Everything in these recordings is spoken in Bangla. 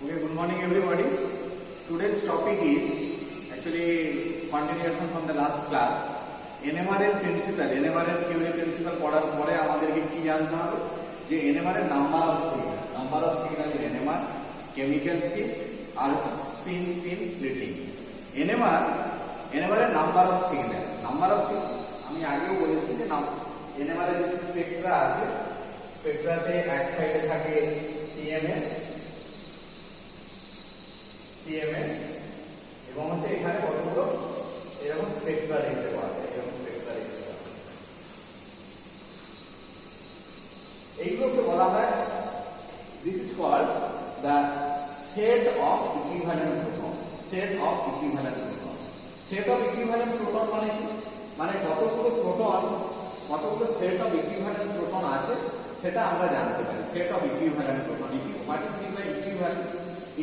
Okay, good morning everybody. Today's topic is actually continuation from the last class. NMR এর প্রিন্সিপাল, NMR এর থিওরি প্রিন্সিপাল পড়ার পরে আমাদেরকে কি জানতে হবে যে NMR এর number of signal in NMR, chemical shift আর স্পিন স্প্লিটিং। NMR এর নাম্বার অফ সিগন্যাল, আমি আগেও বলেছি যে NMR এর যে স্পেকট্রা আছে, স্পেকট্রাতে এক সাইডে থাকে TMS এবং হচ্ছে এখানে কতগুলো এরকম স্পেকট্রা দেখতে পাওয়া যায়, এইগুলোকে বলা হয়, this is called the set of equivalent proton. Set of equivalent proton মানে কি? মানে কতগুলো সেট অফ ইকুইভ্যালেন্ট প্রোটন আছে সেটা আমরা জানতে পারি। Set of equivalent proton, what is mean by equivalent?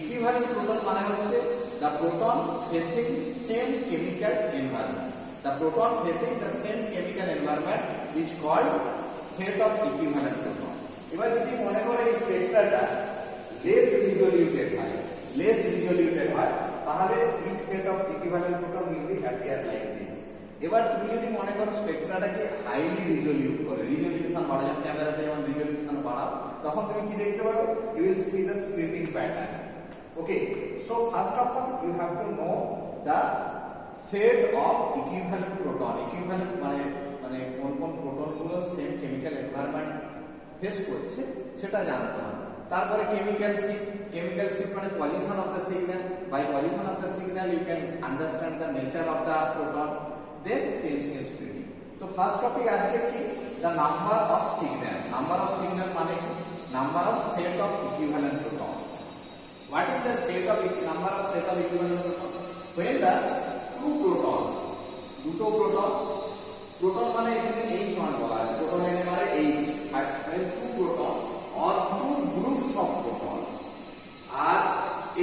Equivalent proton মানে হচ্ছে the proton facing same chemical environment. The proton facing the same chemical environment is called set of equivalent proton. এবার যদি মনে করে এই স্পেকট্রাটা less resolute হয় তাহলে each set of equivalent proton will be appear like this. এবার তুমি যদি মনে করো স্পেকট্রাটাকে হাইলি রিজলিউট করে, রিজলিউশন বাড়াও, ক্যামেরাতে যেমন রিজলিউশন বাড়াও, তখন তুমি কি দেখতে পাবে? You will see the splitting pattern. Okay, so first of all you have to know the set of equivalent proton. Equivalent মানে কোন প্রোটন গুলো সেম কেমিক্যাল এনভায়রনমেন্ট ফেস করছে সেটা জানতে হবে। তারপরে কেমিক্যাল শিফট মানে position of the signal. By position of the signal you can understand the nature of the proton, then spin splitting. তো ফার্স্ট টপিক আজকে কি? The number of signal. Number of signal মানে number of set of equivalent proton. What is the number of set of equivalent proton? When the two protons, দুটো proton মানে এখানে H1 বলা আছে, proton এর মানে H, R two proton or two groups of proton are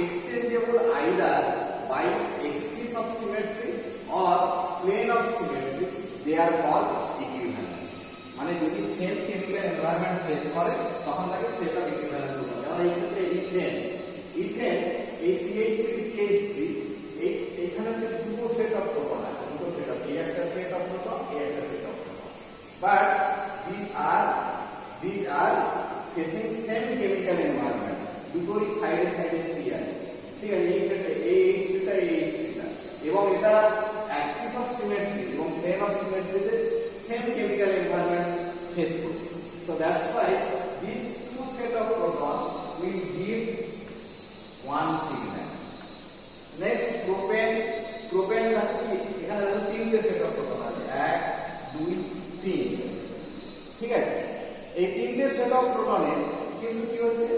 exchangeable either by axis of symmetry or plane of symmetry, they are called equivalent. মানে যদি সেম কেমিক্যাল এনভায়রনমেন্ট ফেস করে তখন তাকে সেট অফ ইকুইভ্যালেন্ট proton। যেমন এই ক্ষেত্রে ইথেন এই CH3 এইখানে যে দুটো সেট অফ প্রোটন আছে, এই একটা সেট অফ প্রোটন, এই একটা set of proton, but these are facing same chemical environment, দুটোরই সাইডে C আছে, ঠিক আছে? এই সেটে এই H3টা এবং এটা অ্যাক্সিস অফ সিমেট্রি এবং প্লেন অফ সিমেট্রিতে সেম কেমিক্যাল এনভায়রনমেন্ট ফেস করছে। So that's why this two set of proton will give one signal. Next propane আছে, এখানে দেখো তিনটে সেট অফ প্রোটন আছে, 1 2 3, ঠিক আছে? এই তিনটে সেট অফ প্রোটনে কিন্তু কি হচ্ছে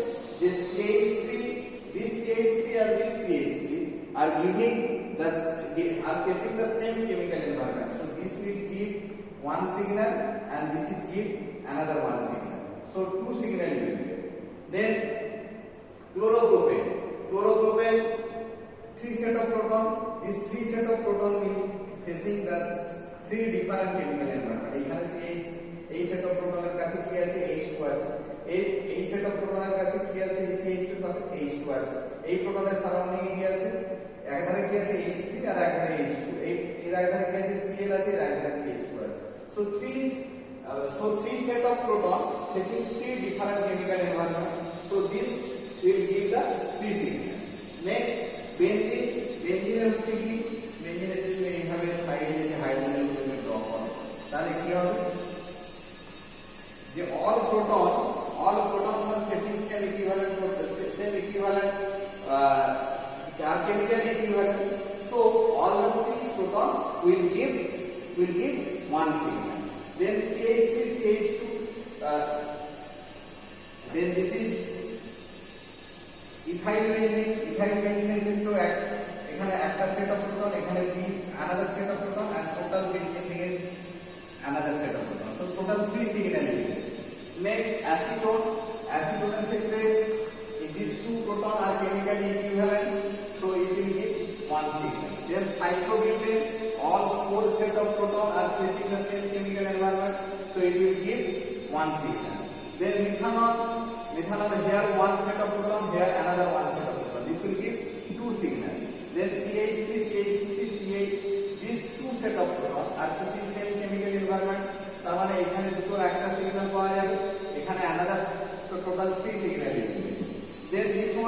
যে CH3, this CH3 and this CH3 are giving are facing the same chemical environment, so this will give one signal and this will give another one signal, so two signal will be. Then Chloropropane, three set of proton. These three set of proton will facing the three different chemical environment. এখানে এই সেট অফ প্রোটনের কাছে কি আছে? H2 আছে। এই সেট অফ প্রোটনের কাছে কি আছে? CH2 এর কাছে H2 আছে। এই প্রোটনের সারাউন্ডিং এ কি আছে? একধারে কি আছে? H3 আর একধারে H2। এর একধারে কি আছে? Cl আছে, এর একধারে CH2 আছে। So three set of proton facing three different chemical environment. So this will give the three signal. Next benzene হচ্ছে কি? বেনজিনের জন্য এইভাবে সাইডে যে হাইড্রোজেন গ্রুপে ড্র করে, তাহলে কি হবে যে all protons are facing same equivalent chemical equivalent, so all the six proton will give one signal. Then CH3 CH2, then this is ethyl বেনজিনের কিন্তু এখানে একটা সেট অফ প্রোটন, এখানে another set of proton and total benzene is another set of proton, so total 3 signal will be. Next acetone ক্ষেত্রে these two proton are chemically equivalent, so it will give one signal. Then cyclobutane, all 4 set of proton are facing the same chemical environment, so it will give one signal. Then methanol, here one set of proton, here another one set of proton.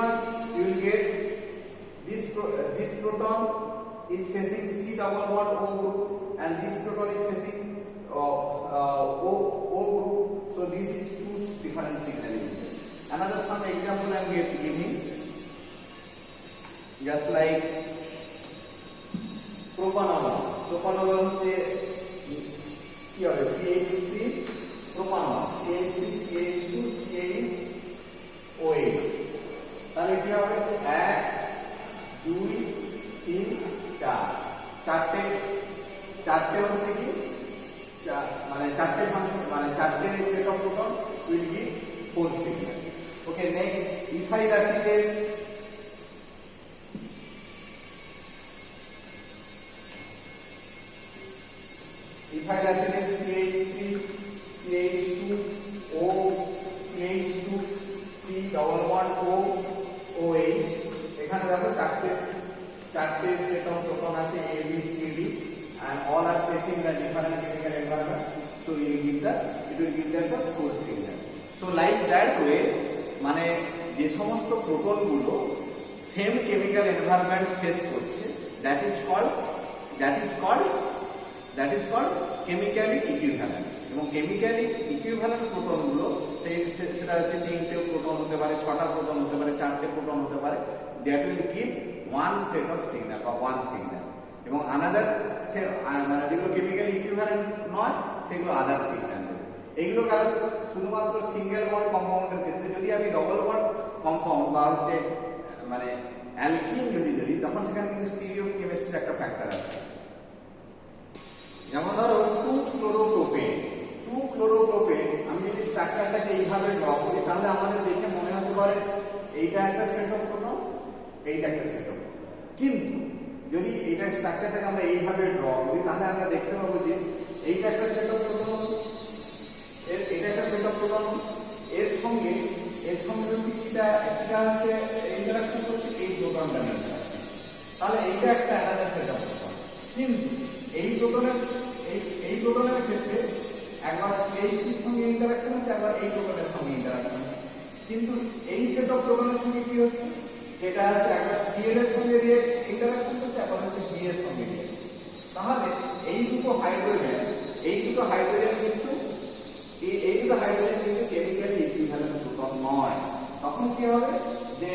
one you will get this proton is facing C double bond O group and this proton is facing O group. So this is two different signaling. Another some example I am giving, just like propanol. Propanol হচ্ছে কি হবে CH3 propanol CH3 CH2 CH OH, তাহলে কি হবে 1 2 3 4 চারটে হচ্ছে কি মানে চারটে ফাংশন মানে চারটে set of proton will give 4 signal. Okay, next ethyl অ্যাসিডের CH3 CH2 O CH2 C double bond O OH, এখানে দেখো চারটে সেট অফ প্রোটন আছে A B C D and all are facing the different chemical environment, so it will give them the 4 signal. So like that way মানে যে সমস্ত প্রোটন গুলো সেম কেমিক্যাল এনভায়রনমেন্ট ফেস করছে that is called chemically equivalent, এবং chemically equivalent প্রোটন গুলো সেটা হচ্ছে 3টে প্রোটন হতে পারে, 6টা প্রোটন হতে পারে, 4টে প্রোটন হতে পারে, that will give one set of signal বা one signal, এবং আনাদার মানে যেগুলো কেমিক্যালি ইকুইভ্যালেন্ট নয় সেগুলো আদার সিগন্যাল দেবে। এইগুলো কারণ শুধুমাত্র সিঙ্গেল বন্ড কম্পাউন্ডের ক্ষেত্রে, যদি আমি ডবল বন্ড কম্পাউন্ড বা হচ্ছে মানে অ্যালকিন যদি ধরি তখন সেখানে কিন্তু স্টিরিও কেমিস্ট্রির একটা ফ্যাক্টর আছে। যেমন ধরো 2-chloropropan, আমি যদি স্ট্রাকচারটাকে এইভাবে ড্র করি তাহলে আমাদের দেখে মনে হতে পারে এইটা একটা সেট অফ প্রোটন, এইটা একটা সেট অফ প্রোটন, কিন্তু যদি এইটা স্ট্রাকচারটাকে আমরা এইভাবে ড্র করি তাহলে আমরা দেখতে পাবো যে এইটা একটা সেট অফ প্রোটন, এটা একটা সেট অফ প্রোটন, এর সঙ্গে যদি এটা হচ্ছে ইন্টারঅ্যাকশন করছে এই প্রোটনটা নিয়ে, তাহলে এইটা একটা আলাদা সেট অফ প্রোটন। কিন্তু এই প্রোটনের ক্ষেত্রে একবার CH3 এর সঙ্গে ইন্টারঅ্যাকশন হচ্ছে, একবার এই প্রোটনের সঙ্গে ইন্টারঅ্যাকশন হচ্ছে, কিন্তু এই সেট অফ প্রোটনের সঙ্গে কি হচ্ছে, এটা হচ্ছে একবার Cl এর সঙ্গে ইন্টারঅ্যাকশন করছে, একবার হচ্ছে G এর সঙ্গে রিঅ্যাকশন। তাহলে এই দুটো হাইড্রোজেন কিন্তু কেমিক্যালি ইকুইভ্যালেন্ট প্রোটন নয়। তখন কি হবে যে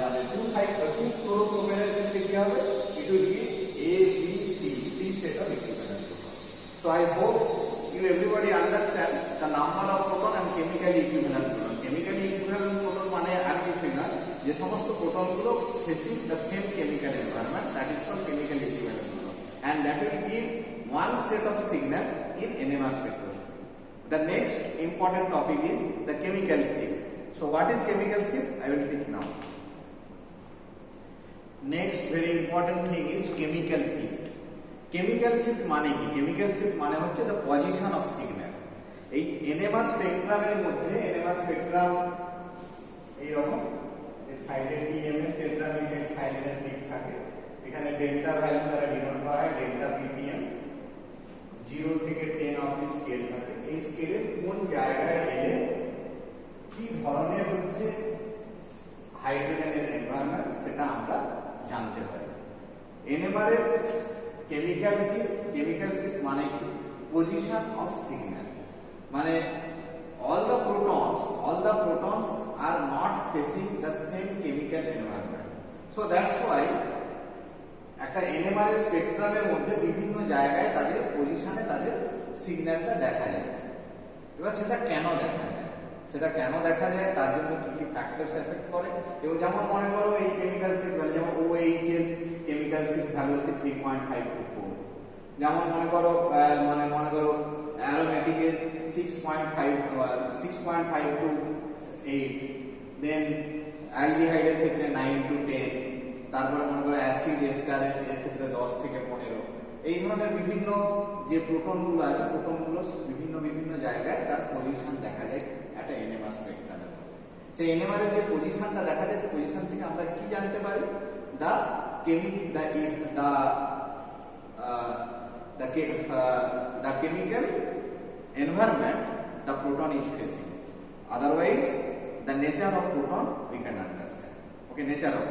মানে 2-chloropropaneর ক্ষেত্রে কি হবে, it will be A B C, three set of equivalent proton. So I hope you everybody understand the number of proton and chemically equivalent proton. Chemically equivalent proton মানে আর কিছুই না, যে সমস্ত প্রোটন গুলো facing the same chemical environment, that is called chemically equivalent proton, and that will give one set of signal in NMR spectroscopy. The next important topic is the chemical shift. So what is chemical shift? I will teach now. Next very important thing is chemical shift. Chemical shift মানে কি? Chemical shift মানে হচ্ছে the position of signal. এই NMR স্পেকট্রামের মধ্যে NMR স্পেকট্রাম এই রকম, এর সাইডে TMS স্পেকট্রাম এর সাইডে টিক থাকে, এখানে ডেল্টা ভ্যালু দ্বারা ডিনোট করা হয়, ডেল্টা ppm 0 থেকে 10 অবধি স্কেল থাকে। এই স্কেলে কোন জায়গায় এলে কি ধরনের হচ্ছে হাইড্রোজেনের এনভায়রনমেন্ট সেটা আমরা জানতে পারি। NMR এর কেমিক্যাল শিফট মানে কি? পজিশন অফ সিগন্যাল, মানে all the protons are not facing the same chemical environment, so that's why একটা NMR এর স্পেকট্রামের মধ্যে বিভিন্ন জায়গায় তাদের পজিশনে তাদের সিগন্যালটা দেখা যায়। এবার সেটা কেন দেখা যায় তার জন্য কি কি ফ্যাক্টরস এফেক্ট করে, এবং যেমন মনে করো এই কেমিক্যাল শিফট ভ্যালু, যেমন OH এর কেমিক্যাল শিফট ভ্যালু হচ্ছে 3.5 to 4, যেমন মনে করো অ্যারোমেটিক এর 6.5 to 8, দেন অ্যালডিহাইড এর ক্ষেত্রে 9 to 10, তারপরে মনে করো অ্যাসিড এস্টার এর ক্ষেত্রে 10 থেকে 15। এই ধরনের বিভিন্ন যে প্রোটনগুলো আছে, প্রোটনগুলো বিভিন্ন জায়গায় তার পজিশন দেখা যায় একটা NMR স্পেকট্রামের মধ্যে। সেই NMR এর যে পজিশনটা দেখা যায়, সেই পজিশন থেকে আমরা কি জানতে পারি? the chemical environment the proton is facing. Otherwise, the nature of proton we can understand. Okay, nature of.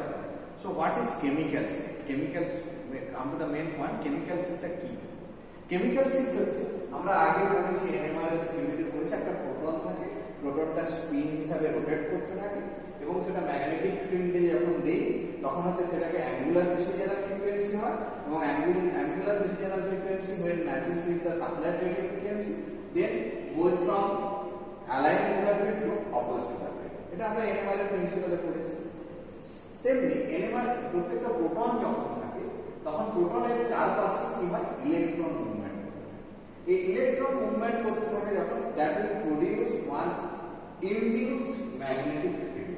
So what is chemicals? Chemicals, come to the main point. Chemicals is the key. Chemicals হচ্ছে আমরা আগে পড়েছি NMR থিওরিতে পড়েছি একটা প্রোটন থাকে, প্রোটনটা স্পিন হিসাবে রোটেট করতে থাকে এবং সেটা ম্যাগনেটিক ফিল্ডে যখন দেই তখন হচ্ছে সেটাকে অ্যাঙ্গুলার প্রেসিজেনাল ফ্রিকোয়েন্সি হয় এবং angular precessional frequency when matches with the supplied radio frequency then goes from aligned to the field to opposite to the field. এটা আমরা NMR এর প্রিন্সিপালে পড়েছি। তেমনি NMR প্রত্যেকটা প্রোটন যখন থাকে তখন প্রোটনের চারপাশে কি হয় ইলেকট্রন মুভমেন্ট। এই ইলেকট্রন মুভমেন্ট করতে থাকে যখন that will produce one induced magnetic field.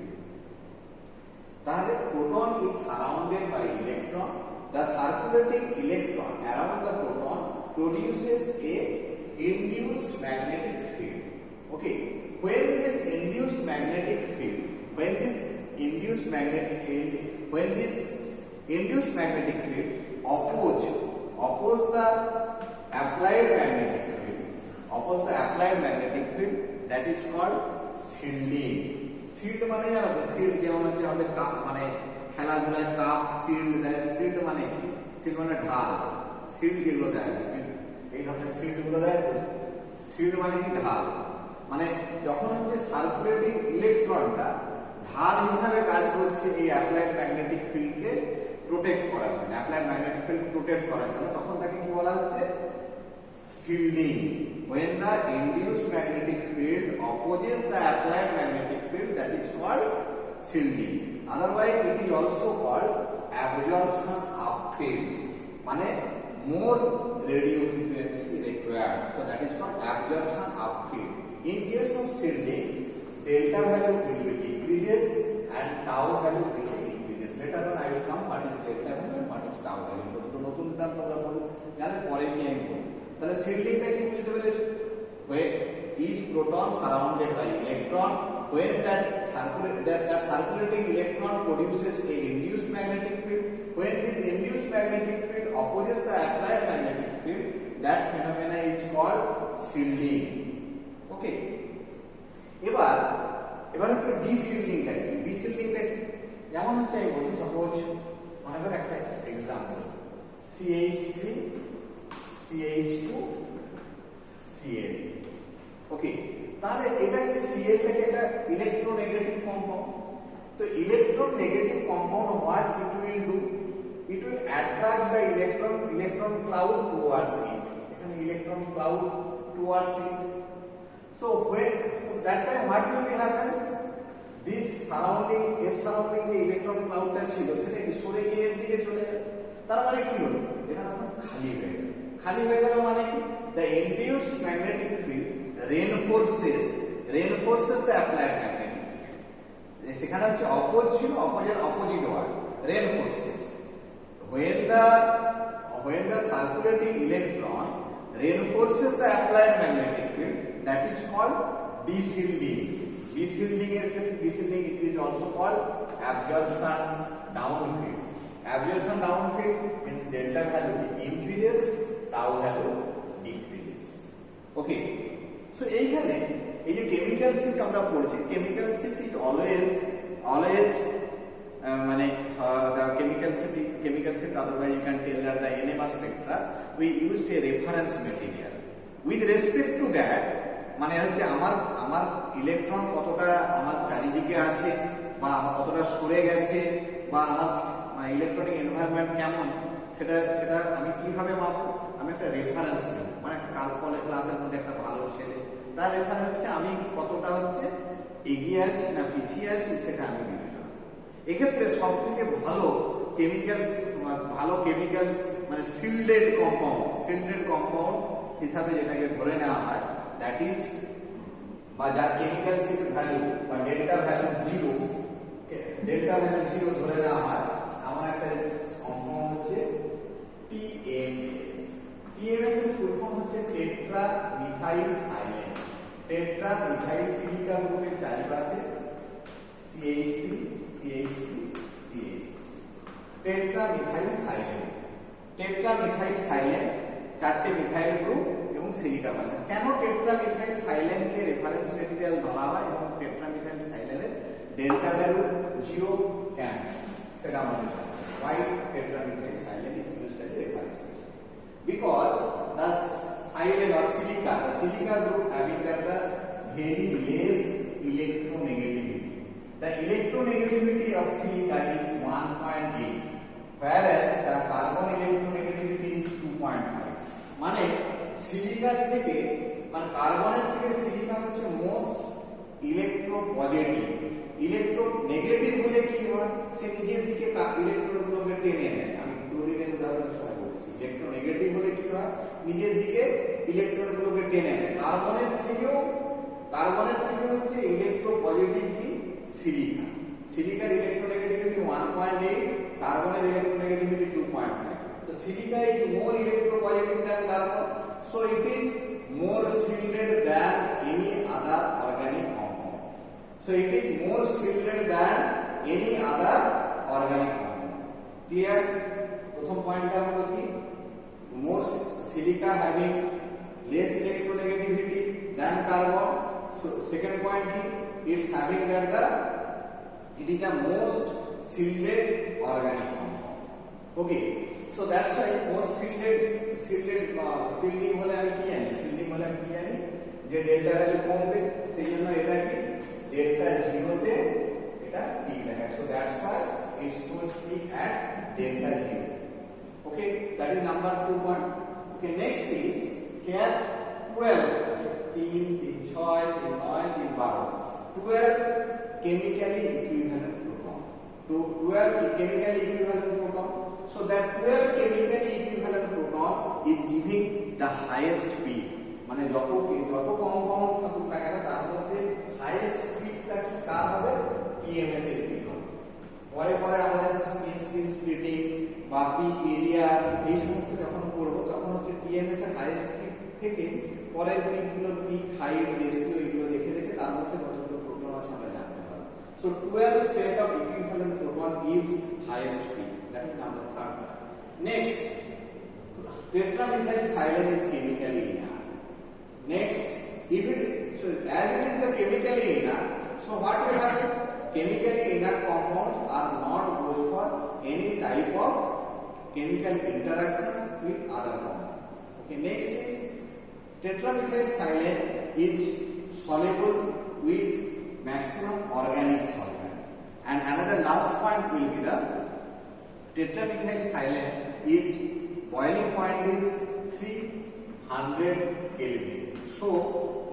তাহলে proton is surrounded by electron. The circulating electron around the proton produces a induced magnetic field. Okay, when this induced magnetic field oppose the applied magnetic field, that is called shielding. Shield মানে জানো তো, শিল্ড যেমন হচ্ছে আমাদের কাপ মানে খেলাধুলায় কাপ শিল্ড দেয়, শিল্ড মানে কি? শিল্ড মানে ঢাল, শিল্ড যেগুলো দেয়, শিল্ড এই ধরনের শিল্ড গুলো দেয়। শিল্ড মানে কি? ঢাল। মানে যখন হচ্ছে সার্কুলেটিং ইলেকট্রনটা ঢাল হিসাবে কাজ করছে এই অ্যাপ্লাইড ম্যাগনেটিক ফিল্ডকে প্রোটেক্ট করার জন্য, অ্যাপ্লাইড ম্যাগনেটিক ফিল্ড প্রোটেক্ট করার জন্য, তখন তাকে কি বলা হচ্ছে? shielding. When the induced magnetic field opposes the applied magnetic field, that is called shielding. Otherwise it is also called absorption of field, মানে more radio frequency required, so that is called absorption of field. In case of shielding, delta value will be decreases and tau value will be increases. Later on I will come what is delta value and what is tau value. তো নতুন টার্ম তোমরা বলো, জানো পরে কি আমি বলবো। তাহলে শিল্ডিংটা কি বুঝতে পেরেছো? When each proton surrounded by electron, when that circulating electron produces a induced magnetic field, when this induced magnetic field opposes the applied magnetic field, that phenomena is called shielding. Okay, এবার হচ্ছে ডিশিল্ডিংটা কি? ডিশিল্ডিংটা কি? যেমন হচ্ছে আমি বলছি, সাপোজ মনে করো একটা এক্সাম্পল, CH3 CH2 Cl. ওকে, তাহলে এটা কি Cl থেকে একটা ইলেকট্রোনেগেটিভ কম্পাউন্ড। তো electronegative compound what it will do? It will attract the electron cloud towards it. এখানে electron cloud towards it. So that time what will be happens? This surrounding the electron cloudটা ছিল সেটা কি সরে গিয়ে এর দিকে চলে যাবে। তার মানে কি হলো? এটা তখন খালি হয়ে গেল। খালি হয়ে গেল মানে কি? The induced magnetic field reinforces the applied magnetic field. সেখানে হচ্ছে অপোজ ছিল, opposite word reinforces. When the circulating electron reinforces the applied magnetic field, that is called de-shielding. De-shielding it is also called absorption downfield. Absorption downfield means delta value increases, tau value decreases. Okay, so এইখানে এই যে কেমিক্যাল শিফট আমরা পড়ছি, কেমিক্যাল শিফট ইজ always মানে the chemical shift otherwise you can tell that the NMR spectra we used a reference material with respect to that, মানে হচ্ছে আমার ইলেকট্রন কতটা আমার চারিদিকে আছে বা কতটা সরে গেছে বা আমার ইলেকট্রনিক এনভায়রনমেন্ট কেমন, সেটা আমি কিভাবে মাপবো? আমি একটা রেফারেন্স নেব, মানে কাল ক্লাসের মধ্যে একটা ভালো ছেলে, তার রেফারেন্সে আমি কতটা হচ্ছে এগিয়ে আছি না পিছিয়ে আছি সেটা আমি বিবেচনা। এক্ষেত্রে সব থেকে ভালো কেমিক্যাল মানে শিল্ডেড কম্পাউন্ড হিসাবে যেটাকে ধরে নেওয়া হয়, দ্যাট ইজ বা যার কেমিক্যাল শিফট ভ্যালু বা ডেল্টা ভ্যালু জিরো ধরে নেওয়া হয়, আমার একটা কম্পাউন্ড হচ্ছে TMS। TMS এর ফুল ফর্ম হচ্ছে tetra methyl silane. Tetra methyl silica গ্রুপের চারপাশে CH3 টেট্রা মিথাইল সাইলেন চারটে মিথাইল গ্রুপ এবং সিলিকা বাঁধা। কেন টেট্রা মিথাইল সাইলেনকে রেফারেন্স ম্যাটেরিয়াল ধরা হয় এবং টেট্রা মিথাইল সাইলেনের ডেল্টা ভ্যালু 0 can সেটা আমাদের why tetramethyl silane is used as a reference because the silane or silica group having that the very less electronegativity. The electronegativity of silica is 1.8 whereas the carbon electronegativity is 2.5. মানে সিলিকার থেকে মানে কার্বনের থেকে সিলিকা হচ্ছে মোস্ট ইলেকট্রোপজিটিভ। ইলেকট্রোনেগেটিভ হলে কি হয়, সে নিজের দিকে ইলেকট্রনগুলোকে টেনে নেয়। আমি ক্লোরিনের উদাহরণের সময় বলছি, ইলেকট্রোনেগেটিভ হলে কি হয়, নিজের দিকে ইলেকট্রনগুলোকে টেনে নেয়। কার্বনের থেকেও হচ্ছে ইলেকট্রোপজিটিভ কি সিলিকা। সিলিকার ইলেকট্রোনেগেটিভিটি 1.8, কার্বনের electronegativity 2.5. So silica is more electropositive than carbon, so it is more shielded than any other organic compound. So it is more shielded than any other organic compound. Clear? প্রথম পয়েন্টটা হলো কি, more silica having less electronegativity than carbon. So second point ki, it's having that it is the most shielded organic compound. Okay, so that's why most shielding হলে আমি কি জানি, shielding হলে আমি কি জানি যে ডেল্টা ভ্যালু কমবে, সেই জন্য এটা কি ডেল্টা 0 তে এটা পিক দেখায়। So that's why it shows peak at delta 0. Okay, that is number 2 point. Okay, next is here 12 3 3 6 3 9 3 12 12 chemically equivalent proton. 12 chemically equivalent proton. So that 12 chemically equivalent proton is giving the highest peak. মানে যত কম্পাউন্ড থাকুক না কেন তার মধ্যে হাইয়েস্ট পিকটা কার হবে, টিএমএস এর পিক হবে। পরে আমরা যখন স্পিন স্প্লিটিং বা পিক এরিয়া এই সমস্ত যখন করব তখন হচ্ছে টিএমএস এর হাইয়েস্ট পিক থেকে পরের পিকগুলো পিক হাইট রেশিও এগুলো দেখে তার মধ্যে কতগুলো প্রোটন আছে আমরা জানতে পারবো। So 12 set of equivalent proton gives highest peak. That is number 3. Next, tetramethyl silane is chemically inert. Next, so as it is the chemically inert, so what will happen? Chemically inert compounds are not used for any type of chemical interaction with other compounds. Okay, next is tetramethyl silane is soluble with maximum organic solvent. And another last point will be the tetramethyl silane is boiling point is 300 Kelvin. So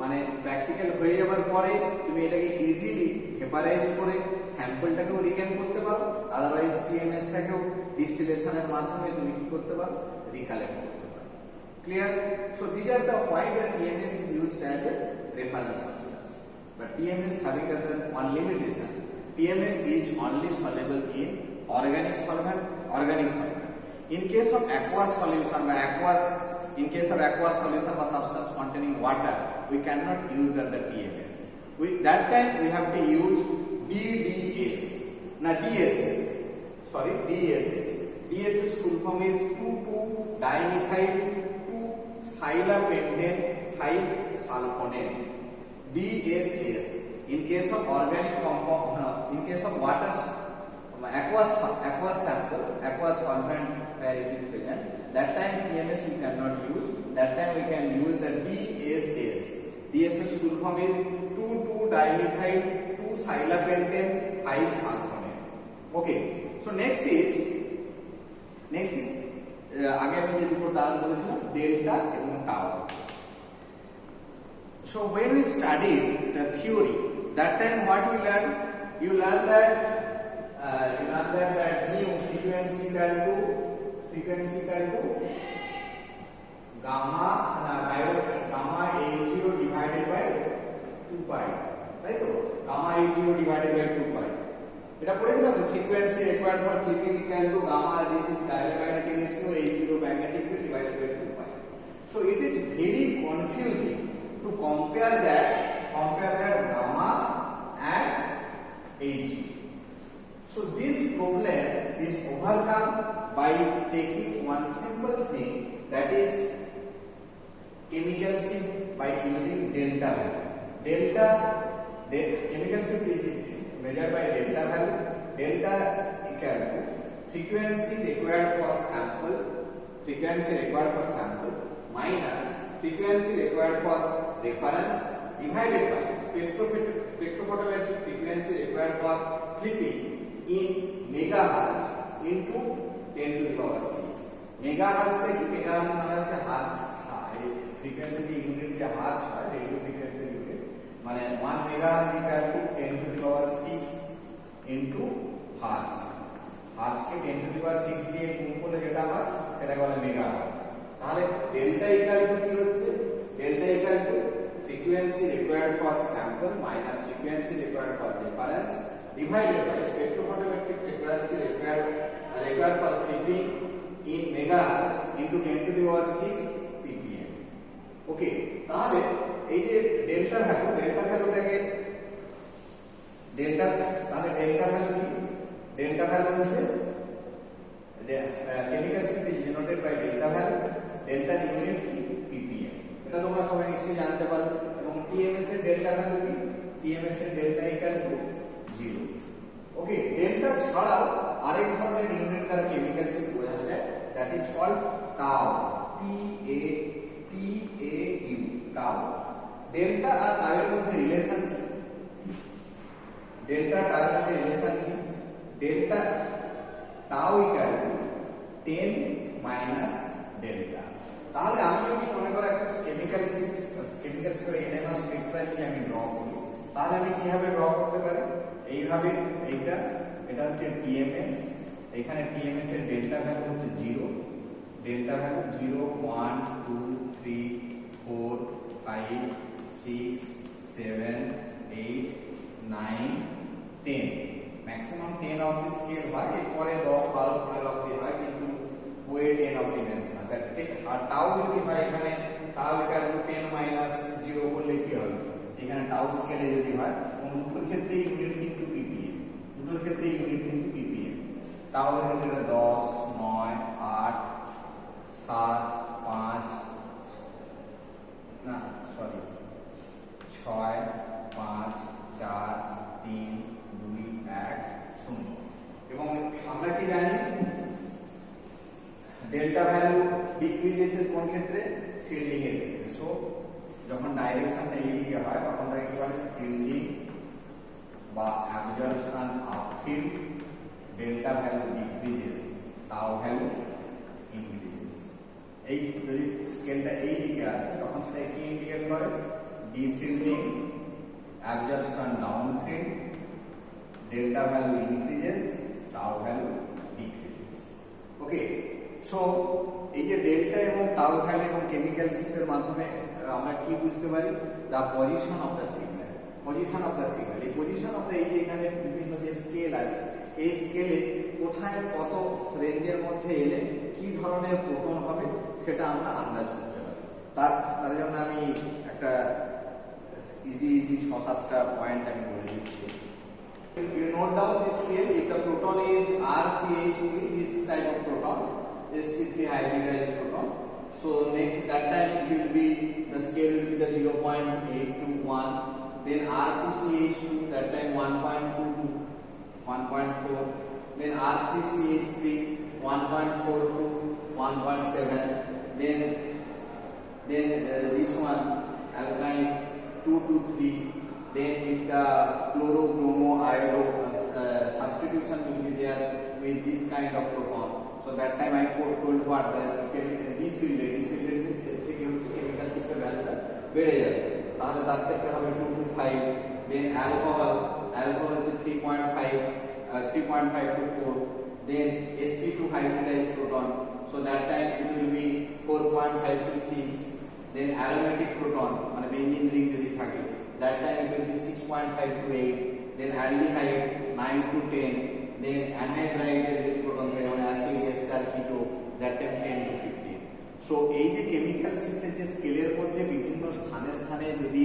মানে প্র্যাকটিক্যাল হয়ে যাবার পরে তুমি এটাকে ইজিলি ভেপারাইজ করে স্যাম্পলটাকেও রিগেন করতে পারো, আদারওয়াইজ টিএমএস টাকেও ডিস্টিলেশনের মাধ্যমে তুমি কি করতে পারো, রিকালেক্ট করতে পারো। Clear? So this are the why the TMS is used as a reference substance, but TMS having one limitation. TMS is only soluble in organic solvent. In case of aqueous solution in case of aqueous solution or substance containing water, we cannot use the TMS. That time we have to use DDS. Now DSS. DSS full form is 2,2-dimethyl 2-silapentane 5-sulfonate. DSS. In case of organic compound, in case of water, aqueous sample, aqueous solvent where it is present, that time TMS we cannot use. That time we can use the DSS. DSS full form is 2,2-dimethyl 2-silapentane 5-sulfonate. Okay. So next is আগে আমি যে দুটো টার্ম বলেছিলাম ডেল্টা এবং tau. So when we studied the theory, that time what we learned? You learned that mu frequency equal to gamma A0 divided by 2 pi. তাই তো? Gamma A0 divided by 2 pi. এটা পড়েছিলাম তো, frequency required for clipping equal to gamma, this is diamagnetic ratio, A0 magnetic field divided by 2 pi. So it is very confusing to compare that gamma and Ag. So this problem is overcome by taking one simple thing, that is chemical shift by using delta value. Chemical shift is measured by delta value. delta equal to frequency required for sample minus frequency required for reference divided by spectrophotometric frequency required for flipping in megahertz into 10 to the power 6. megahertz টা কি? megahertz মানে হচ্ছে হার্জ, এই ফ্রিকোয়েন্সি ইউনিট যে হার্জ হয়, রেডিও ফ্রিকোয়েন্সি ইউনিট, মানে 1 megahertz equal to 10 to the power 6 into হার্জ। হার্জকে 10 to the power 6 দিয়ে গুণ করলে যেটা হয় সেটা বলে মেগাহার্জ। তাহলে ডেল্টা ইকুয়াল টু কি হচ্ছে? Delta equal two frequency required for sample minus frequency required for reference divided by spectrophotometric frequency required for flipping in megahertz into 10 to the power 6 ppm. Okay, তাহলে এই যে ডেল্টা ভ্যালুটাকে তাহলে ডেল্টা ভ্যালু কি? ডেল্টা ভ্যালু হচ্ছে chemical symbol denoted by delta value. Delta unit কি? ppm। এটা তোমরা সবাই নিশ্চয়ই জানতে পারবে। এবং TMS এর ডেল্টা ভ্যালু কি? TMS এর delta equal to 0। Okay, delta ছাড়াও আরেক ধরনের ইউনিট দ্বারা কেমিক্যাল সিম্বল বোঝানো যায়, that is called tau, TAU, tau. Delta আর টাউ এর মধ্যে রিলেশন কি? ডেল্টা টাউ এর মধ্যে রিলেশন কি? Delta tau equal to 10 minus delta. তাহলে আমি যদি মনে করো একটা কেমিক্যাল সিম্বল NMR স্পেকট্রা যদি আমি ড্র করি, তাহলে আমি কিভাবে ড্র করতে পারি? এইভাবে, এটা হচ্ছে TMS, এখানে TMS এর ডেল্টা ভ্যালু হচ্ছে 0, delta value 0 1 2 3 4 5 6 7 8 9 10, maximum 10 of the scale হয়, এরপরে 10 12 15 অফ দি হয়, কিন্তু ওয়ে 10 অফ দি মেনশন আছে। আর টাউ যদি হয়, এখানে টাউ ইকুয়াল টু 10 মাইনাস 0 করলে কি হবে? এখানে টাউ স্কেলে যদি হয়, দুটোর ক্ষেত্রে ইউনিট কিন্তু ppm, টাউ এর ক্ষেত্রে 10 9 8 7 5 না সরি 6 5 4 3 2 1 0। এবং আমরা কি জানি? ডেল্টা ভ্যালু ডিক্রিজেস কোন ক্ষেত্রে? শিল্ডিং এর ক্ষেত্রে। সো যখন ডাইরেকশনটা এইদিকে হয় তখন তাকে কি বলে? শিল্ডিং বা absorption upfield. Delta value decreases, tau value increases. এই যদি স্কেলটা এই দিকে আসে তখন সেটা কি ইন্ডিকেট করে? Deshielding, absorption downfield, delta value increases, tau value decreases. Okay, so এই যে ডেল্টা এবং টাউ ভ্যালু এবং কেমিক্যাল সিম্বলের মাধ্যমে আমরা কি বুঝতে পারি? The position of the signal. এই পজিশন অফ দা, এই যে এখানে বিভিন্ন যে স্কেল আছে, এই স্কেলে কোথায় কত রেঞ্জের মধ্যে এলে কি ধরনের প্রোটন হবে সেটা আমরা আন্দাজ করতে পারি। তার জন্য আমি একটা ইজি 6-7টা পয়েন্ট আমি বলে দিচ্ছি। You note down this scale. If the proton is RCH3, this type of proton, sp3 hybridized proton. So next that time it will be, the scale will be the 0.821. Then R2CH2, that time 1.2 to 1.4. Then R3CH3 1.4 to 1.7. Then this one alkyne 2 to 3. Then if the chloro bromo iodo substitution will be there with this kind of proton, so that time I told what the desilate means থেকে হচ্ছে কেমিক্যাল সিম্বল ভ্যালুটা বেড়ে যাবে, তাহলে তার ক্ষেত্রে হবে 2 to 5. then alcohol হচ্ছে 3.5 to 4. then sp2 hybridized proton, so that time it will be 4.5 to 6. then aromatic proton মানে বেঞ্জিন রিং যদি থাকে, that time it will be 6.5 to 8. then aldehyde 9 to 10. then anhydride proton যেমন অ্যাসিড এস্টার কিটো, that time 10 to 15. সো এই যে কেমিক্যাল সিম্বলের যে স্কেলের মধ্যে বিভিন্ন স্থানে যদি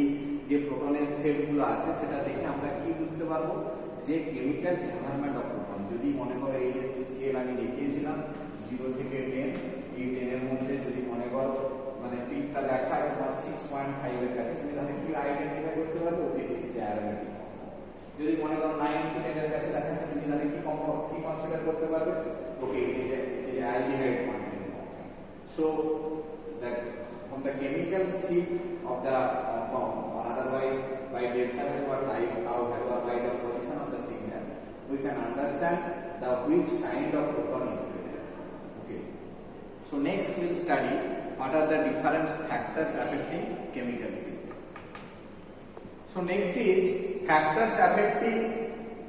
যে প্রোটনের সেটগুলো আছে সেটা দেখে আমরা কি বুঝতে পারবো? যে কেমিক্যাল এনভায়রনমেন্ট অফ প্রোটন। যদি মনে করো এই যে স্কেল আমি দেখিয়েছিলাম 0 থেকে 10, এই 10 এর মধ্যে যদি মনে করো মানে পিকটা দেখায় তোমার 6.5 এর কাছে, তুমি তাহলে কি আইডেন্টিফাই করতে পারবে? ওকে, দিস ইজ অ্যারোমেটিক। যদি মনে করো 9 to 10 এর কাছে দেখাচ্ছে তুমি তাহলে কি কনসিডার করতে পারবে? ওকে, it is aldehyde bonding. So on the chemical sheet of the compound, or otherwise by delta value or tau value, or by the position of the signal, we can understand the which kind of proton is present. Okay, so next we will study what are the different factors affecting chemical sheet. So next is factors affecting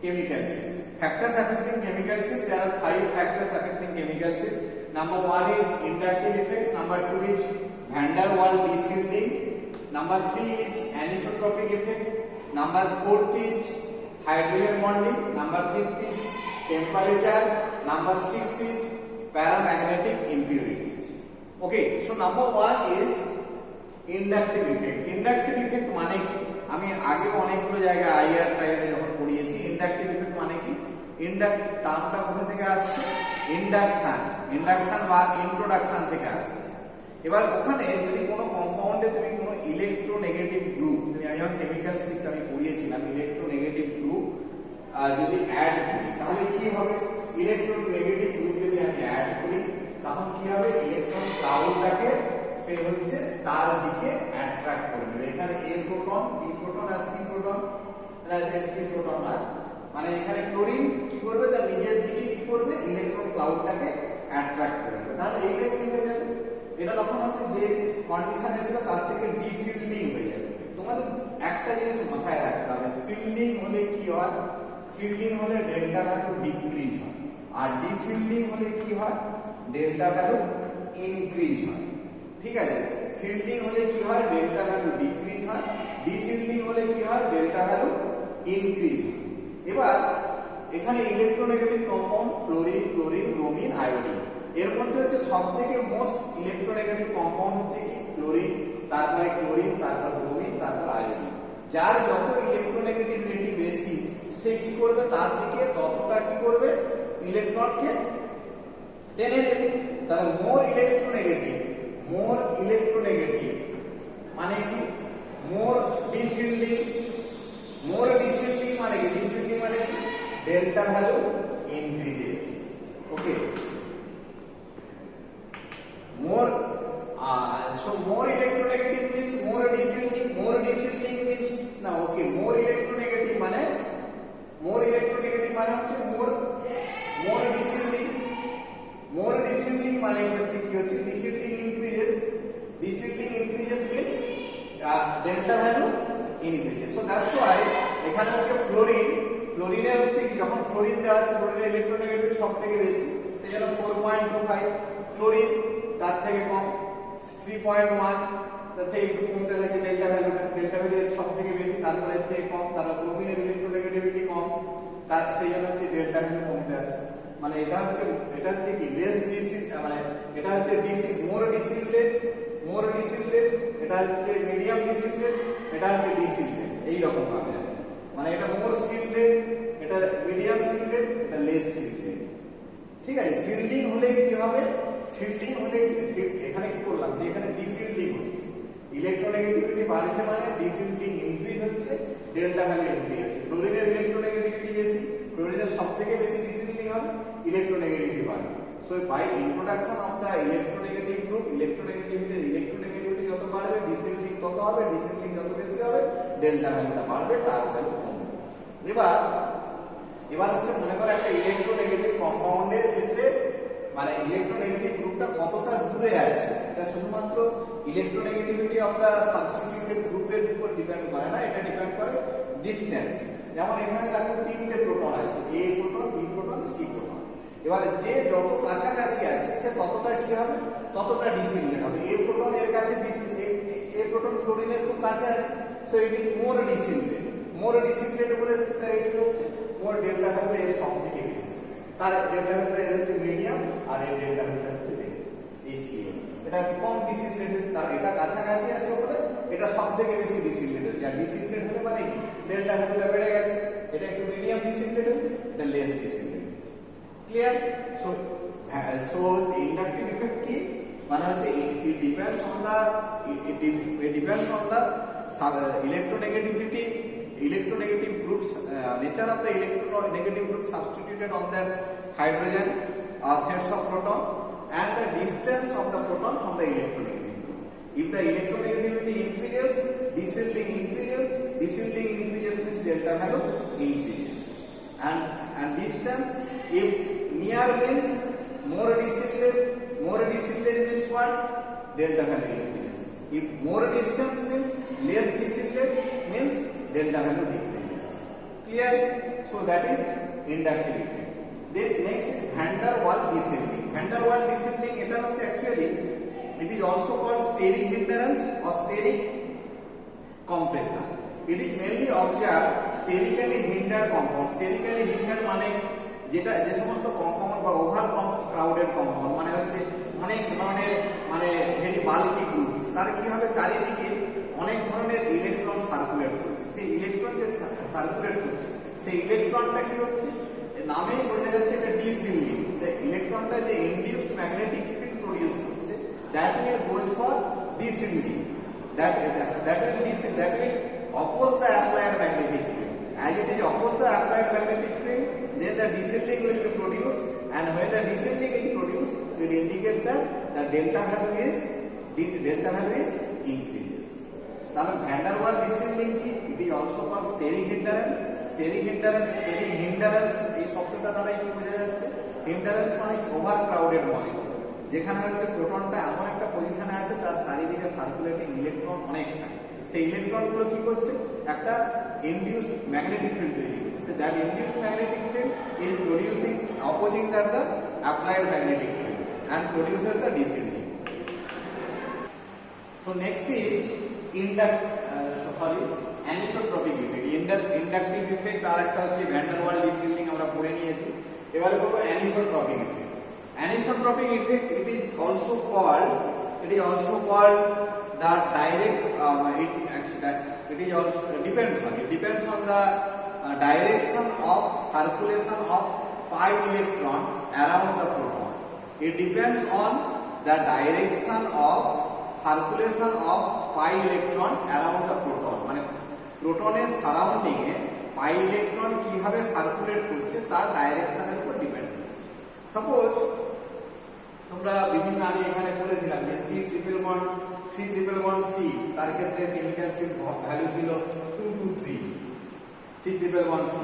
chemical sheet. Factors affecting chemical sheet, there are 5 factors affecting chemical sheet. Number 1 is inductive effect, number 2 is van der Waals de-shielding, number 3 is anisotropic effect, number 4th is hydrogen bonding, number 5th is temperature, number 6th is paramagnetic impurities. Okay, so number 1 is inductive effect. Inductive effect মানে কি? আমি আগে অনেকগুলো জায়গায় আইআর টাইপে যখন পড়িয়েছি। ইন্ডাকটিভ ইফেক্ট মানে কি? ইন্ডাক্ট টার্মটা কোথা থেকে আসছে? ইন্ডাকশন বা ইন্ট্রোডাকশন থেকে আসছে। এবার ওখানে যদি কোনো কম্পাউন্ডে তুমি কোনো ইলেকট্রোনেগেটিভ গ্রুপ, আমি যখন কেমিক্যাল শিফট আমি পড়িয়েছিলাম, ইলেকট্রোনেগেটিভ গ্রুপ যদি অ্যাড করি তাহলে কি হবে? ইলেকট্রোনেগেটিভ গ্রুপ যদি আমি অ্যাড করি তখন কি হবে? ইলেকট্রন ক্লাউডটাকে সে হচ্ছে তার দিকে অ্যাট্রাক্ট করবে। এখানে এ প্রোটন, বি প্রোটন আর সি প্রোটন, সি প্রোটন না, মানে এখানে ক্লোরিন কি করবে? তার নিজের দিকে কি করবে? ইলেকট্রন ক্লাউডটাকে অ্যাট্রাক্ট করবে। তাহলে এইটা কি হয়ে যাবে? এটা তখন হচ্ছে যে কন্ডিশন এসেছিল তার থেকে ডিসিল্ডিং হয়ে যাবে। তোমাদের একটা জিনিস মাথায় রাখতে হবে, সিল্ডিং হলে কি হয়? সিল্ডিং হলে ডেল্টা ভ্যালু ডিক্রিজ হয়, আর ডিসিল্ডিং হলে কি হয়? ডেল্টা ভ্যালু ইনক্রিজ হয়। ঠিক আছে, সিল্ডিং হলে কি হয়? ডেল্টা ভ্যালু ডিক্রিজ হয়, ডিসিল্ডিং হলে কি হয়? ডেল্টা ভ্যালু ইনক্রিজ হয়। এবার এখানে electronegative compound chlorine, bromine, iodine, এর মধ্যে হচ্ছে সবথেকে মোস্ট ইলেকট্রোনেগেটিভ কম্পাউন্ড হচ্ছে কি? ক্লোরিন, তারপর ব্রোমিন, তারপর আয়োডিন। যার যত ইলেকট্রোনেগেটিভিটি বেশি সে কি করবে? তার দিকে ততটা কি করবে? ইলেকট্রনকে টেনে নেবে। তাহলে মোর ইলেকট্রোনেগেটিভ মানে কি? মোর ডিসিল্ডিং মানে কি? ডিসিল্ডিং মানে কি? Delta value increases. Okay, more so more electronegative means more desilting means now okay, more electronegative মানে হচ্ছে more desilting মানে হচ্ছে কি? হচ্ছে desilting increases means delta value increases. So that's why এখানে হচ্ছে ক্লোরিনের হচ্ছে কি? যখন ক্লোরিন দেওয়া হয়, ক্লোরিনের ইলেকট্রোনেগেটিভ সবথেকে বেশি, সেজন্য 4.25, ক্লোরিন তার থেকে কম 3.1, তার থেকে একটু কমতে থাকে ডেল্টা ভ্যালু সব থেকে বেশি, তারপরে এর থেকে কম, তারপর ব্রোমিনের ইলেকট্রোনেগেটিভিটি কম, তার সেই জন্য হচ্ছে ডেল্টা ভ্যালু কমতে আছে। মানে এটা হচ্ছে কি? লেস ডিসি, মানে এটা হচ্ছে মোর ডিসিল্টেড, এটা হচ্ছে মিডিয়াম ডিসিল্টেড, এটা হচ্ছে ডিসিল্টেড, এইরকম ভাবে। মানে এটা মোর সিল্টেড, এটা মিডিয়াম সিল্টেড, এটা লেস সিল্টেড। ঠিক আছে, সিল্ডিং হলে কি হবে? সিল্ডিং হলে এখানে কি করলাম? যে এখানে ডিসিল্ডিং হচ্ছে, ইলেকট্রোনেগেটিভিটি বাড়ছে মানে ডিসিল্ডিং ইনক্রিজ হচ্ছে, ডেল্টা ভ্যালু ইনক্রিজ হচ্ছে। ক্লোরিনের ইলেকট্রোনেগেটিভিটি বেশি, ক্লোরিনের সবথেকে বেশি ডিসিল্ডিং হবে, ইলেকট্রোনেগেটিভিটি বাড়বে। So by introduction of the electronegative group, electronegativity যত বাড়বে ডিসিল্ডিং তত হবে, ডিসিল্ডিং যত বেশি হবে ডেল্টা ভ্যালুটা বাড়বে, তার ভ্যালু কমবে। এবার হচ্ছে মনে করো একটা ইলেকট্রোনেগেটিভ কম্পাউন্ডের ক্ষেত্রে মানে ইলেকট্রোনেগেটিভ গ্রুপটা কতটা দূরে আছে, এটা শুধুমাত্র ইলেকট্রোনেগেটিভিটি অফ দ্য সাবস্টিটিউটেড গ্রুপের উপর ডিপেন্ড করে না, এটা ডিপেন্ড করে ডিসটেন্স। যেমন এখানে দেখো 3টে প্রোটন আছে, A proton, B proton, C proton. এবার যে যত কাছাকাছি আছে সে ততটা কি হবে? ততটা ডিসিল্টেড হবে। এ প্রোটন এর কাছে এ প্রোটন ক্লোরিনের খুব কাছে আছে, সো ইট ইজ মোর ডিসিল্টেড বলে তার কি হচ্ছে? মোর ডেল্টা ভ্যালু এর সব থেকে বেশি, তার ডেল্টা ভ্যালু হচ্ছে মিডিয়াম, আর এর ডেল্টা ভ্যালু হচ্ছে লেস, এসিএ। এটা কম ডিসিল্টেড, কারণ এটা কাছাকাছি আছে বলে এটা সব থেকে বেশি ডিসিল্টেড হচ্ছে। আর ডিসিল্টেড হলে মানে কি? ডেল্টা ভ্যালুটা বেড়ে গেছে, এটা একটু মিডিয়াম ডিসিল্টেড হচ্ছে, এটা লেস ডিসিল্টেড হচ্ছে। ক্লিয়ার? সো ইন্ডাকটিভ ইফেক্ট কি? মানে হচ্ছে it depends on the electronegativity electronegative groups, nature of the electronegative group substituted on their hydrogen sets of proton, and the distance of the proton from the electronegative group. If the electronegativity increases, dishielding increases means delta value increases. And distance, if near means more dishielded means what? Delta value increases. If more distance means less dishielded means delta value decreases. Clear? So that is inductivity. Then next, van der Waals dishielding. Van der Waals dishielding, এটা হচ্ছে actually it is also called steric hindrance or steric compression. It is mainly observed sterically hindered compound. Sterically hindered মানে যেটা যে সমস্ত কম্পাউন্ড বা ওভার ক্রাউডেড কম্পাউন্ড মানে হচ্ছে অনেক ধরনের মানে ভেরি বাল্কি গ্রুপস, তার কি হবে চারিদিকে অনেক ধরনের ইলেকট্রন সার্কুলেট করছে। সেই ইলেকট্রন যে সার্কুলেট করছে সেই ইলেকট্রনটা কি হচ্ছে, নামেই বোঝা যাচ্ছে এটা ডিসইউনিং। ইলেকট্রনটা যে ইনডিউসড ম্যাগনেটিক ফিল্ড প্রডিউস করছে that will goes for disuniting, that will oppose the applied magnetic field. As it is oppose the applied magnetic field, then the dishielding will be produced, and when the dishielding is produced, it indicates that the delta value is increases. তাহলে van der Waals dishielding কি? It is also called steric hindrance. Steric hindrance এই শব্দটা দ্বারা কি বোঝা যাচ্ছে? Hindrance মানে ওভার ক্রাউডেড মলিকিউল, যেখানে হচ্ছে প্রোটনটা এমন একটা পজিশনে আছে তার চারিদিকে সার্কুলেটিং ইলেকট্রন অনেক থাকে। সেই ইলেকট্রনগুলো কি করছে, একটা ইনডিউসড ম্যাগনেটিক ফিল্ড তৈরি করছে। So that induced magnetic field is producing opposing that the applied magnetic field and produces the dishielding. So next is anisotropic effect. Inductive effect আর একটা হচ্ছে van der Waals dishielding আমরা পড়ে নিয়েছি। এবারে বলবো anisotropic effect. Anisotropic effect, it is also called the direct it is also depends on the direction of circulation of pi electron around the proton. It depends on the direction of circulation of pi electron around the proton. মানে প্রোটনের সারাউন্ডিং এ পাই ইলেকট্রন কিভাবে সার্কুলেট করছে তার ডাইরেকশনের উপর ডিপেন্ড করছে। সাপোজ তোমরা বিভিন্ন আমি এখানে বলেছিলাম যে C ট্রিপল বন্ড C, তার ক্ষেত্রে কেমিক্যাল সিল ভ্যালু ছিল 223, C ট্রিপল বন্ড C।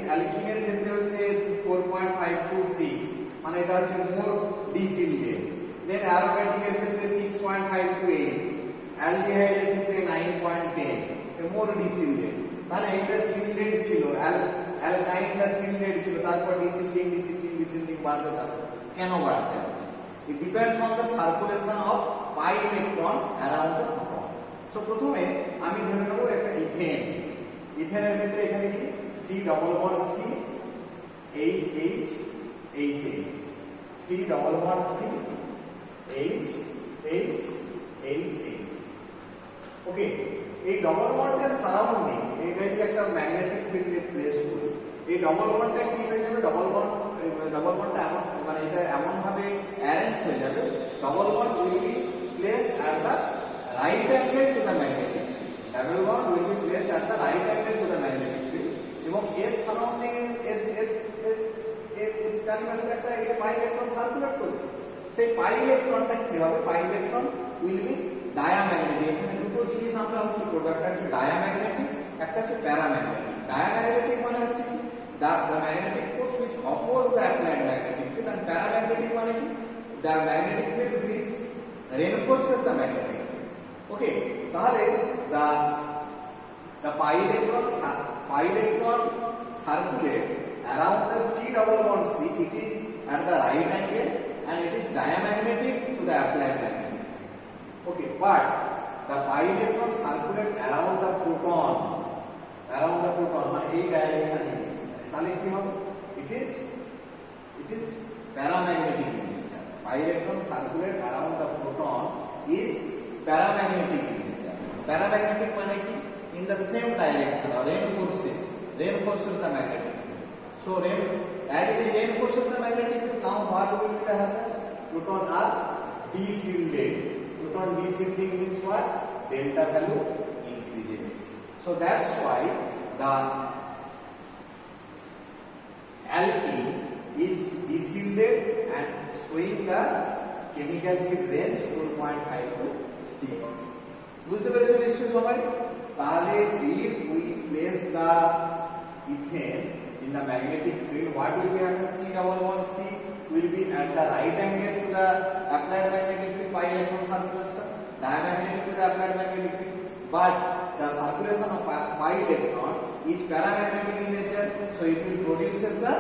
অ্যালকিনের ক্ষেত্রে হচ্ছে 4.526, মানে এটা হচ্ছে মোর ডিসিল্ডেড। দেন অ্যারোমেটিকের ক্ষেত্রে 6.528, অ্যালডিহাইডের ক্ষেত্রে 9.10, মোর ডিসিল্ডেড। তাহলে এটা সিলডেড ছিল, অ্যালকাইনটা সিলডেড ছিল, তারপর ডিসিল্ডিং বাড়তে থাকে। কেন বাড়তে আছে? It depends on the circulation of pi electron around the proton. So প্রথমে আমি ধরে নেব একটা ইথেন। ইথেনের ক্ষেত্রে এখানে কি C double bond C H H H H, C double bond C H H H H। ওকে, এই ডবল বন্ডের সারাউন্ডিং এইটা একটা ম্যাগনেটিক ফিল্ডে প্লেস করে এই ডবল বন্ডটা কি হয়ে যাবে, ডবল বন্ডটা এমন মানে এটা এমন ভাবে অ্যারেঞ্জ হয়ে যাবে, double bond will be placed at the right angle to the magnetic field. Double bond will be placed at the right angle to the magnetic field, এবং এর সারাউন্ডিং এর চারিপাশে একটা এটা পাই ইলেকট্রন সার্কুলেট করছে। সেই পাই ইলেকট্রনটা কি হবে, pi electron will be diamagnetic. এখানে দুটো জিনিস আমরা হচ্ছে করব, একটা হচ্ছে ডায়াম্যাগনেটিক, একটা হচ্ছে প্যারাম্যাগনেটিক। ডায়াম্যাগনেটিক মানে হচ্ছে কি the magnetic force which oppose the applied magnetic field, and paramagnetic মানে কি the magnetic field which reinforces the magnetic field. Okay, তাহলে the pi electron circulate around the C double bond C. It is at the right angle and it is diamagnetic to the applied magnetic field. Okay, but the pi electron circulate around the proton মানে এই ডাইরেকশনে। তাহলে কি হবে, it is paramagnetic in nature. Pi electron circulate around the proton is paramagnetic in nature. Paramagnetic মানে কি, in the same direction or reinforces the magnetic field. So as it reinforces the magnetic field, now what will be the happens, proton are deshielded. proton deshielding means what? Delta value increases. So that's why the alkene is deshielded and showing the chemical shift range 4.5 to 6. বুঝতে পেরেছো নিশ্চয়ই সবাই? তাহলে if we place the ethane in the magnetic field, what will be happen? C11C will be at the right angle to the applied magnetic field pi electron circulation, diamagnetic to the applied magnetic field, but the circulation of pi electron is paramagnetic in nature, so it will produces the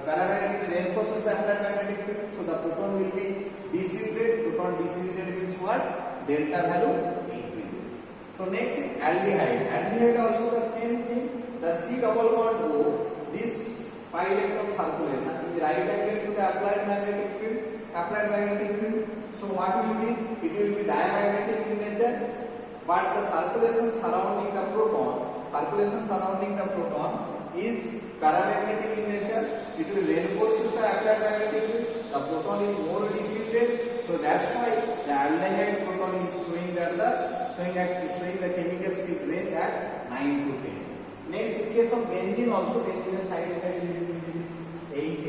paramagnetic reinforces the applied magnetic field, so the proton will be deshielded. Proton deshielded means what? Delta value increases. So next is aldehyde. Aldehyde also the same thing. The C double bond O, this pi electron circulation is right angle to the applied magnetic field. Applied magnetic field. So what will be? It will be diamagnetic in nature, but the circulation surrounding the proton is paramagnetic in nature. It will reinforce the applied magnetic field. The proton is more deshielded, so that's why the aldehyde proton is showing the chemical shift range at 9 to 10. Next, in case of benzene also, benzene side is H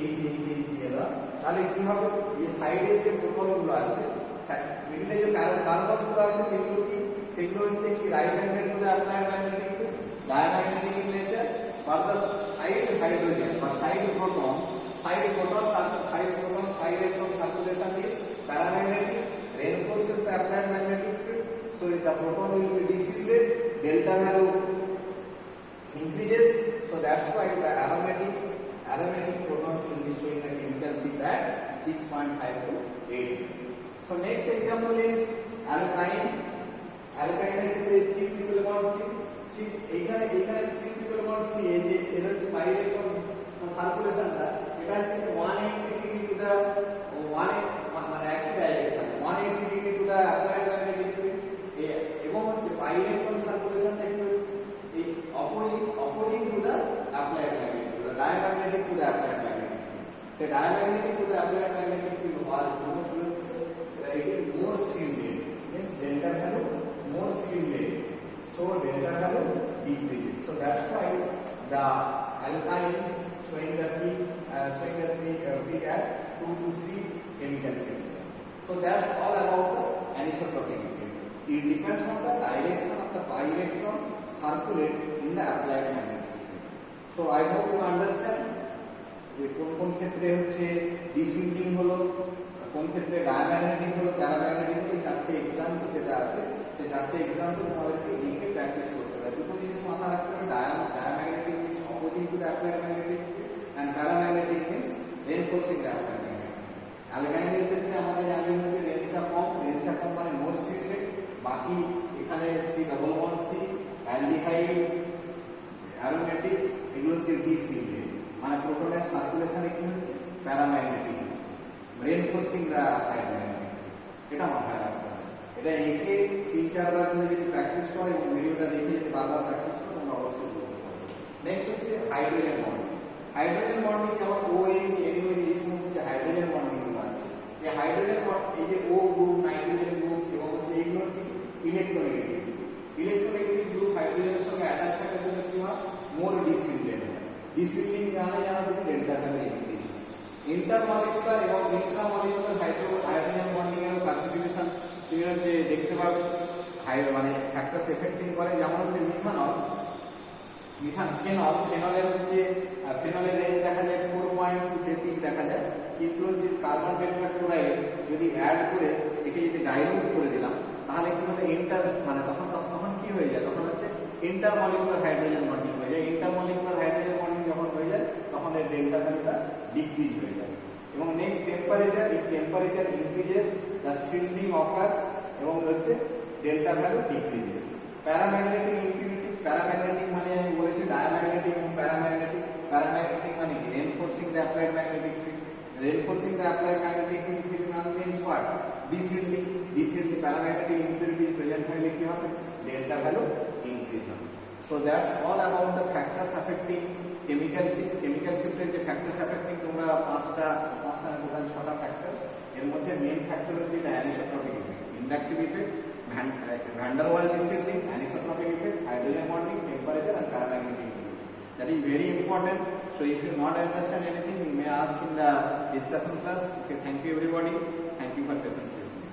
দিয়ে দাও, তাহলে কি হবে? এই সাইডের যে প্রোটন গুলো আছে, মিডলে যে কার্বন গুলো আছে, সেগুলো হচ্ছে কি right angle to the applied magnetic field, diamagnetic in nature, but the side hydrogen or side electron circulation is paramagnetic, reinforces the applied magnetic field, so the proton will be deshielded, delta value increases, so that's why the aromatic protons will be showing the chemical shift at 6.5 to 8. So next example is alkyne. Alkyne is C triple bond C, এইখানে C triple bond C, এই যে এর হচ্ছে pi electron সার্কুলেশনটা, এটা হচ্ছে 180 ডিগ্রি টু দা মানে একই direction 180 degree to the applied magnetic field, এবং হচ্ছে pi electron সার্কুলেশনটা কি হচ্ছে এই opposing to the applied magnetic field, diamagnetic to the applied magnetic field. সে diamagnetic to the applied magnetic field হওয়ার জন্য কি হচ্ছে, it is more shielded, means delta value more shielded, so delta value decreases. So that's why the alkynes showing the peak at 2 to 3 chemical shift. So that's all about the anisotropic effect. It depends on the direction of the pi electron circulate in the applied magnetic field. So I hope you understand যে কোন ক্ষেত্রে হচ্ছে ডিসিল্ডিং হলো, কোন ক্ষেত্রে ডায়াম্যাগনেটিক হলো, প্যারাম্যাগনেটিক হলো, চারটে এক্সাম্পল যেটা আছে সেই চারটে এক্সাম্পল তোমাদেরকে এইকে প্র্যাকটিস করতে হবে। দুটো জিনিস মাথায় রাখতে হবে, diamagnetic means opposing to the applied magnetic and paramagnetic means reinforcing the applied magnetic. Alkyne ক্ষেত্রে আমাদের জানি হচ্ছে রেঞ্জটা কম মানে মোর shielded, বাকি এখানে C double bond C, aldehyde, aromatic, এগুলো হচ্ছে deshielded, মানে প্রোটনের সার্কুলেশনে কি হচ্ছে প্যারাম্যাগনেটিক হচ্ছে, রেইনফোর্সিং দ্য অ্যাপ্লাইড ম্যাগনেটিক। এটা মাথায় রাখতে হবে। এটা একে 3-4 বার তুমি যদি প্র্যাকটিস করো এবং ভিডিওটা দেখে যদি বারবার প্র্যাকটিস করো তোমরা অবশ্যই বুঝতে পারবে। নেক্সট হচ্ছে হাইড্রোজেন বন্ডিং। হাইড্রোজেন বন্ডিং যেমন OH, NH, এই সমস্ত যে হাইড্রোজেন বন্ডিং গুলো আছে, এই হাইড্রোজেন এই যে O গ্রুপ, নাইট্রোজেন গ্রুপ এবং হচ্ছে এইগুলো হচ্ছে ইলেকট্রোনেগেটিভ গ্রুপ হাইড্রোজেনের সঙ্গে অ্যাটাচ থাকার জন্য কি হয়, মোর ডিসিল্ডেড হয়। ডিসিল্ডিং জানা থেকে ডেল্টা ভ্যালু ইনক্রিজ হয়। ইন্টারমলিকুলার এবং ইন্ট্রামলিকুলার হাইড্রোজেন বন্ডিং এর ক্লাসিফিকেশন তুমি হচ্ছে দেখতে পাবে, মানে ফ্যাক্টরস এফেক্টিং করে, যেমন হচ্ছে ফেনলের হচ্ছে ফেনলের রেঞ্জ দেখা যায় 4.2 দেখা যায়, কিন্তু হচ্ছে কার্বন টেট্রাক্লোরাইড যদি অ্যাড করে একে যদি ডাইলিউট করে দিলাম তাহলে কি হবে, মানে তখন কি হয়ে যায়, তখন হচ্ছে ইন্টারমলিকুলার হাইড্রোজেন বন্ডিং হয়ে যায়। ইন্টারমলিকুলার হাইড্রোজেন বন্ডিং যখন হয়ে যায় তখন এর ডেল্টা ভ্যালুটা ডিক্রিজ হয়ে যায়। এবং নেক্সট টেম্পারেচার, এই temperature increases, the shielding occurs এবং হচ্ছে delta value decreases. Paramagnetic impurity, paramagnetic মানে আমি বলেছি ডায়াম্যাগনেটিক এবং প্যারাম্যাগনেটিক মানে কি reinforcing the applied magnetic field. Reinforcing the applied magnetic field means what? Deshielding paramagnetic impurity present হলে কি হবে, delta value increase হবে। So that's all about the factors affecting chemical shift. Chemical shift এর যে factors affecting তোমরা পাঁচটা টোটাল 6টা ফ্যাক্টরস, এর মধ্যে van der Waals descending, anisotropic effect, hydrogen bonding, temperature and paramagnetic field. That is very important. So if you not understand anything, you may ask in the discussion class. Okay, thank you everybody. Thank you for patience listening.